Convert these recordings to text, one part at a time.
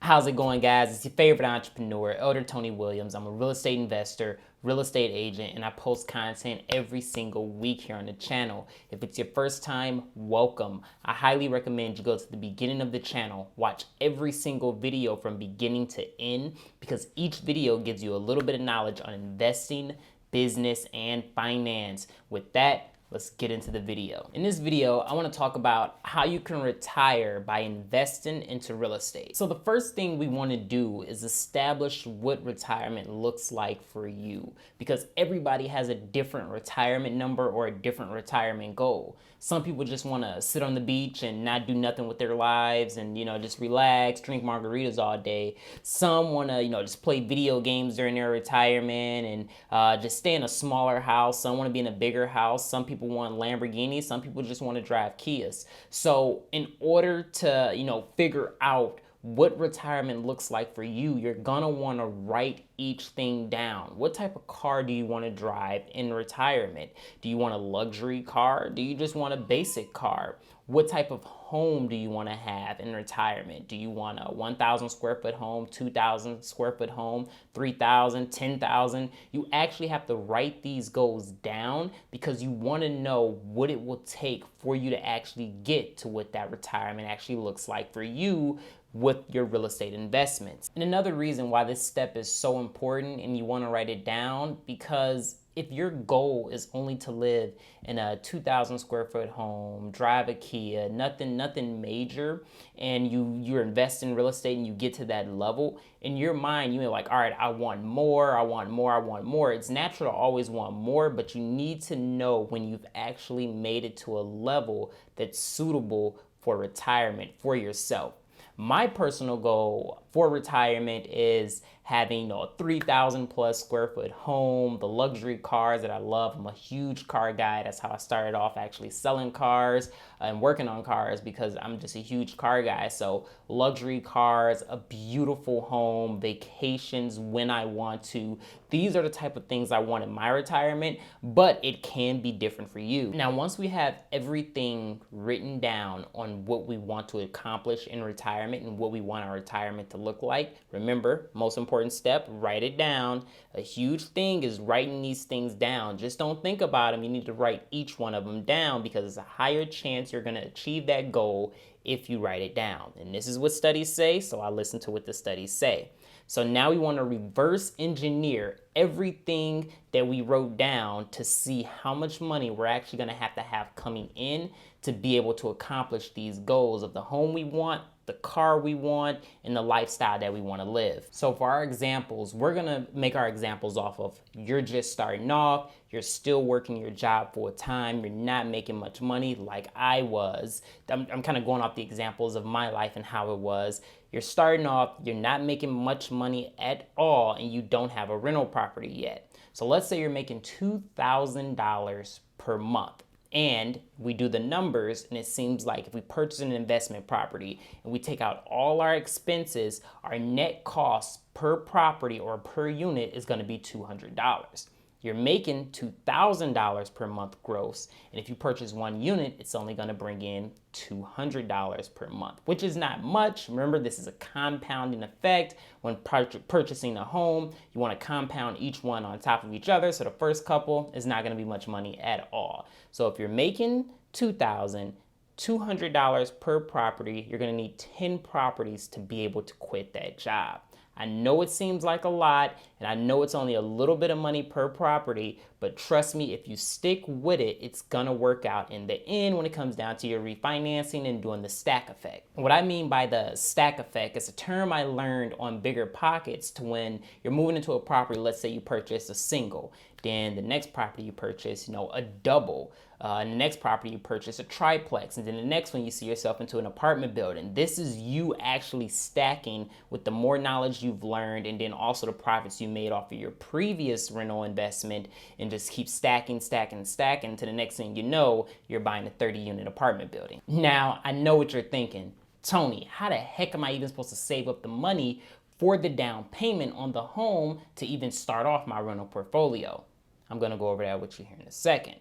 How's it going, guys? It's your favorite entrepreneur, Elder Tony Williams. I'm a real estate investor, real estate agent, and I post content every single week here on the channel. If it's your first time, welcome. I highly recommend you go to the beginning of the channel, watch every single video from beginning to end, because each video gives you a little bit of knowledge on investing, business, and finance. With that, let's get into the video. In this video, I want to talk about how you can retire by investing into real estate. So the first thing we want to do is establish what retirement looks like for you, because everybody has a different retirement number or a different retirement goal. Some people just want to sit on the beach and not do nothing with their lives and, just relax, drink margaritas all day. Some want to, just play video games during their retirement and just stay in a smaller house. Some want to be in a bigger house. Some people want Lamborghinis. Some people just want to drive Kias. So in order to, figure out what retirement looks like for you, you're gonna want to write each thing down. What type of car do you want to drive in retirement? Do you want a luxury car? Do you just want a basic car? What type of home do you want to have in retirement? Do you want a 1,000 square foot home, 2,000 square foot home, 3,000, 10,000? You actually have to write these goals down because you want to know what it will take for you to actually get to what that retirement actually looks like for you with your real estate investments. And another reason why this step is so important and you want to write it down, because if your goal is only to live in a 2,000 square foot home, drive a Kia, nothing major, and you're investing in real estate and you get to that level, in your mind, you're like, all right, I want more, I want more, I want more. It's natural to always want more, but you need to know when you've actually made it to a level that's suitable for retirement for yourself. My personal goal for retirement is having a 3,000 plus square foot home, the luxury cars that I love. I'm a huge car guy. That's how I started off actually selling cars and working on cars, because I'm just a huge car guy. So luxury cars, a beautiful home, vacations when I want to. These are the type of things I want in my retirement, but it can be different for you. Now, once we have everything written down on what we want to accomplish in retirement and what we want our retirement to look like, remember, most important step, write it down. A huge thing is writing these things down. Just don't think about them. You need to write each one of them down, because it's a higher chance you're going to achieve that goal if you write it down. And this is what studies say, so I listen to what the studies say. So now we want to reverse engineer everything that we wrote down to see how much money we're actually going to have coming in to be able to accomplish these goals of the home we want, the car we want, and the lifestyle that we want to live. So for our examples, we're going to make our examples off of you're just starting off, you're still working your job full time, you're not making much money like I was. I'm kind of going off the examples of my life and how it was. You're starting off, you're not making much money at all, and you don't have a rental property yet. So let's say you're making $2,000 per month. And we do the numbers, and it seems like if we purchase an investment property and we take out all our expenses, our net cost per property or per unit is going to be $200. You're making $2,000 per month gross, and if you purchase one unit, it's only going to bring in $200 per month, which is not much. Remember, this is a compounding effect. When purchasing a home, you want to compound each one on top of each other, so the first couple is not going to be much money at all. So if you're making $2,200 per property, you're going to need 10 properties to be able to quit that job. I know it seems like a lot, and I know it's only a little bit of money per property, but trust me, if you stick with it, it's gonna work out in the end when it comes down to your refinancing and doing the stack effect. What I mean by the stack effect is a term I learned on Bigger Pockets, to when you're moving into a property. Let's say you purchase a single, then the next property you purchase, a double. And the next property you purchase a triplex, and then the next one you see yourself into an apartment building. This is you actually stacking with the more knowledge you've learned, and then also the profits you made off of your previous rental investment, and just keep stacking to the next thing you know, you're buying a 30-unit apartment building. Now, I know what you're thinking. Tony, how the heck am I even supposed to save up the money for the down payment on the home to even start off my rental portfolio? I'm gonna go over that with you here in a second.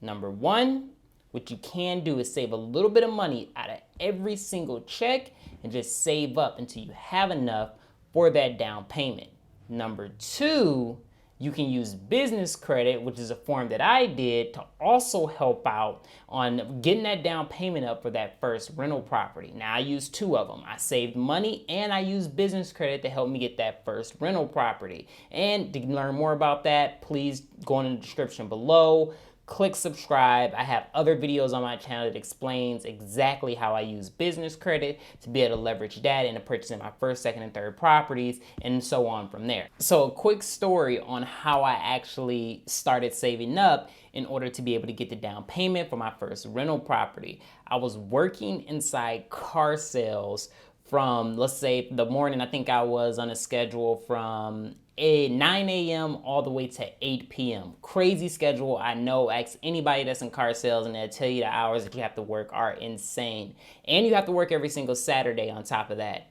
Number one, what you can do is save a little bit of money out of every single check and just save up until you have enough for that down payment. Number two, you can use business credit, which is a form that I did, to also help out on getting that down payment up for that first rental property. Now, I used two of them. I saved money and I used business credit to help me get that first rental property. And to learn more about that, please go in the description below. Click subscribe. I have other videos on my channel that explains exactly how I use business credit to be able to leverage that into purchasing my first, second, and third properties, and so on from there. So a quick story on how I actually started saving up in order to be able to get the down payment for my first rental property. I was working inside car sales from, let's say, the morning. I think I was on a schedule from 9 a.m. all the way to 8 p.m. Crazy schedule, I know. Ask anybody that's in car sales and they'll tell you the hours that you have to work are insane. And you have to work every single Saturday on top of that.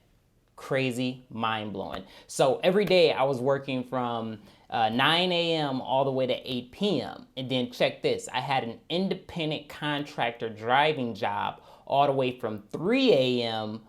Crazy, mind-blowing. So every day I was working from 9 a.m. all the way to 8 p.m. And then check this, I had an independent contractor driving job all the way from 3 a.m.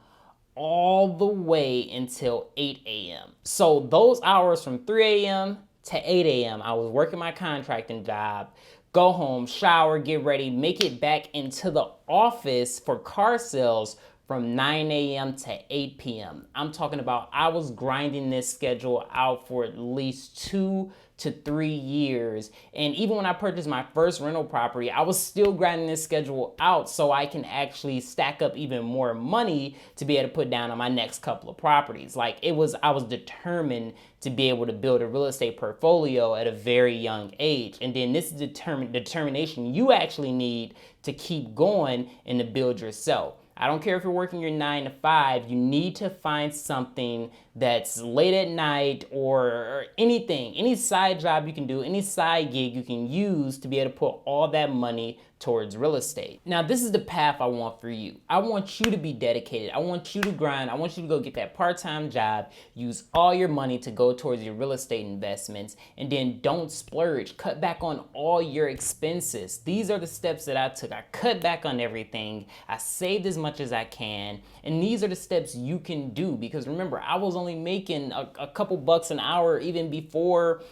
all the way until 8 a.m. So those hours from 3 a.m. to 8 a.m., I was working my contracting job, go home, shower, get ready, make it back into the office for car sales from 9 a.m. to 8 p.m. I'm talking about I was grinding this schedule out for at least 2 to 3 years. And even when I purchased my first rental property, I was still grinding this schedule out so I can actually stack up even more money to be able to put down on my next couple of properties. Like I was determined to be able to build a real estate portfolio at a very young age. And then this is determination you actually need to keep going and to build yourself. I don't care if you're working your 9 to 5, you need to find something that's late at night or anything, any side job you can do, any side gig you can use to be able to put all that money towards real estate. Now, this is the path I want for you. I want you to be dedicated. I want you to grind. I want you to go get that part-time job, use all your money to go towards your real estate investments, and then don't splurge. Cut back on all your expenses. These are the steps that I took. I cut back on everything. I saved as much as I can, and these are the steps you can do, because remember, I was only making a couple bucks an hour even before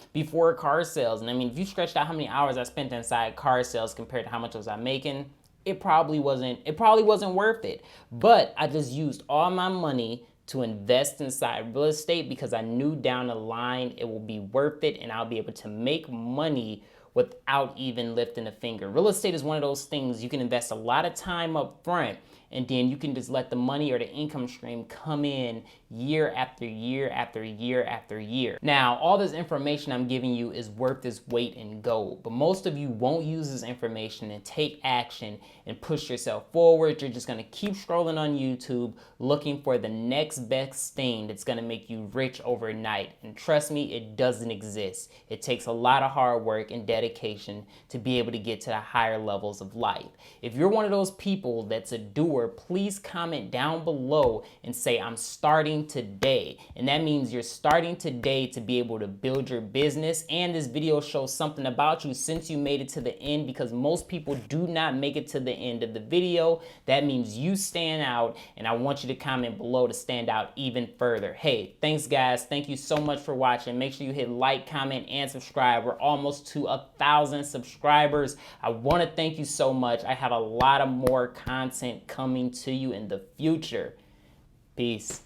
car sales. And I mean, if you stretched out how many hours I spent inside car sales compared to how much was I making, it probably wasn't worth it. But I just used all my money to invest inside real estate because I knew down the line it will be worth it and I'll be able to make money without even lifting a finger. Real estate is one of those things you can invest a lot of time up front, and then you can just let the money or the income stream come in year after year after year after year. Now, all this information I'm giving you is worth its weight in gold, but most of you won't use this information and take action and push yourself forward. You're just gonna keep scrolling on YouTube looking for the next best thing that's gonna make you rich overnight. And trust me, it doesn't exist. It takes a lot of hard work and dedication to be able to get to the higher levels of life. If you're one of those people that's a doer, please comment down below and say, I'm starting today. And that means you're starting today to be able to build your business. And this video shows something about you since you made it to the end, because most people do not make it to the end of the video. That means you stand out, and I want you to comment below to stand out even further. Hey, thanks guys. Thank you so much for watching. Make sure you hit like, comment, and subscribe. We're almost to 1,000 subscribers. I want to thank you so much. I have a lot of more content coming to you in the future. Peace.